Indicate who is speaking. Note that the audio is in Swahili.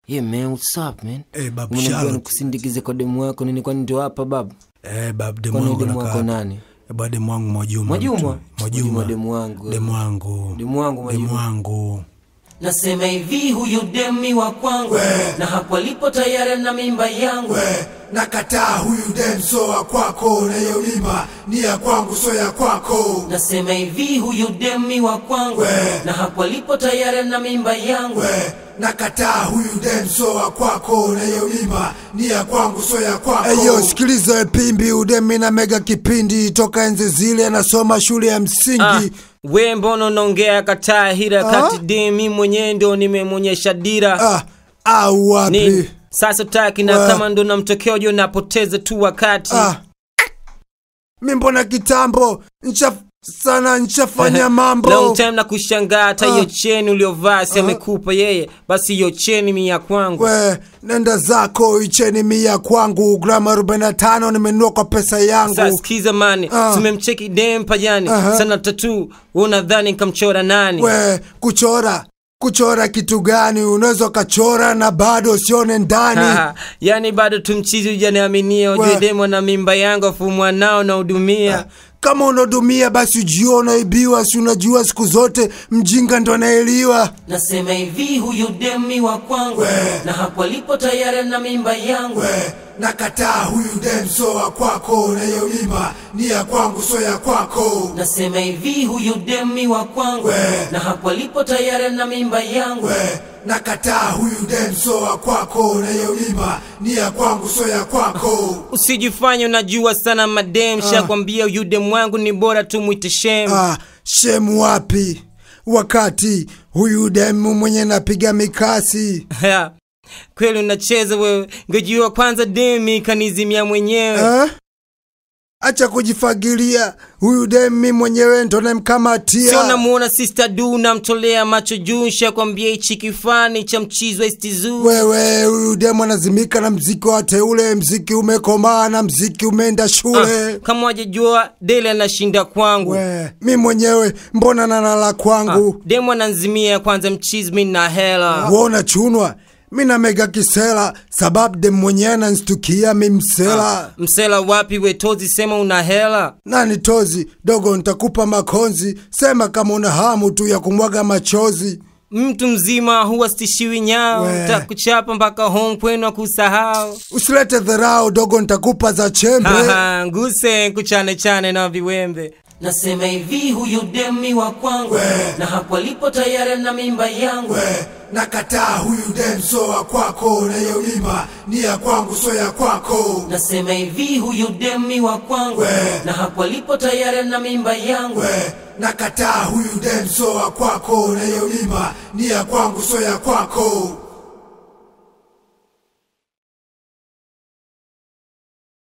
Speaker 1: Yeah man, what's up man?
Speaker 2: Babu Charlotte.
Speaker 1: Nikusindikize kwa demu wako nini kwani ndio hapa babu?
Speaker 2: Babu demu wako
Speaker 1: nani?
Speaker 2: Demu wangu Mwajuma. Demu wangu.
Speaker 3: Nasema hivi huyu demi wa kwangu na hapo alipo tayari na mimba yangu.
Speaker 4: Nakataa huyu dem so wa kwako na hiyo mimba ni ya kwangu so ya kwako.
Speaker 3: Nasema hivi huyu demi wa kwangu na hapo alipo tayari na mimba yangu.
Speaker 4: Nakataa huyu dem so wa kwako na hiyo mimba ni ya kwangu so ya kwako.
Speaker 2: Eyo sikiliza pimbi udemi na mega kipindi toka enzi zile nasoma shule ya msingi.
Speaker 1: We mbono nongea kataa hira kati demi mwenyewe ndo nimemonyesha dira.
Speaker 2: Wapi?
Speaker 1: Sasa taki na kama ndo namtokeo jo napoteza tu wakati.
Speaker 2: Mimbona kitambo nchafanya mambo.
Speaker 1: Long time na kushangaa hata hiyo cheni uliovaa si amekupa yeye. Basi hiyo cheni mi ya kwangu.
Speaker 2: Nenda zako cheni mi ya kwangu. Grama 45 nimenunua kwa pesa yangu.
Speaker 1: Sasa sikiza mani tumemcheki dem pajani sana tatu. Unadhani nikamchora nani?
Speaker 2: Kuchora kitu gani? Unaweza kachora na bado sione ndani.
Speaker 1: Yani bado tumchizi ujaniaminia. Ujue demo na mimba yangu afu mwanao na udumia.
Speaker 2: Kama unadumia basi ujiona ibiwa. Si unajua siku zote mjinga ndo anaeliwa.
Speaker 3: Nasema hivi huyu demi wa kwangu na hapo alipo tayari na mimba yangu.
Speaker 4: Nakataa huyu dem so wa kwako na hiyo mimba ni ya kwangu so ya kwako.
Speaker 3: Nasema hivi huyu demi wa kwangu na hapo alipo tayari na mimba yangu.
Speaker 4: Nakataa huyu dem so wa kwako na hiyo mimba ni ya kwangu so ya kwako.
Speaker 1: Usijifanye unajua sana madem. Shakwambia huyu dem wangu ni bora tu muite shem.
Speaker 2: Shem wapi? Wakati huyu dem mwenye napiga mikasi.
Speaker 1: Kweli unacheza wewe. Ngejua kwanza demi kanizimia mwenyewe.
Speaker 2: Acha kujifagilia. Huyu demi mwenyewe ndo namkamatia.
Speaker 1: Sio namuona sister du namtolea macho juu. Shakwambia hichi kifani cha mchizwa istizu.
Speaker 2: Wewe huyu demu anazimika na mziki wa teule. Mziki umekomaa na mziki umeenda shule.
Speaker 1: Kama wajejua dele anashinda kwangu.
Speaker 2: Mi mwenyewe mbona nalala kwangu.
Speaker 1: Demu ananzimia kwanza mchizmi na hela.
Speaker 2: Wona chunwa. Mina mega kisela sababu dem mwenyewe nanstukia mi msela.
Speaker 1: Msela wapi we tozi sema una hela?
Speaker 2: Nani tozi? Dogo nitakupa makonzi. Sema kama una hamu tu ya kumwaga machozi.
Speaker 1: Mtu mzima huwa stishiwi nyao. Takuchapa mpaka home kwenu kusahau.
Speaker 2: Usilete dharau dogo nitakupa za chembe.
Speaker 1: Nguse kuchane chane na viwembe.
Speaker 3: Nasema hivi huyu demi wa kwangu na hapo alipo tayari na mimba yangu.
Speaker 4: Nakataa huyu dem so wa kwako na hiyo mimba ni ya kwangu so ya kwako.
Speaker 3: Nasema hivi huyu demi wa kwangu na hapo alipo tayari na mimba yangu.
Speaker 4: Nakataa huyu dem so wa kwako na hiyo mimba ni ya kwangu so ya kwako.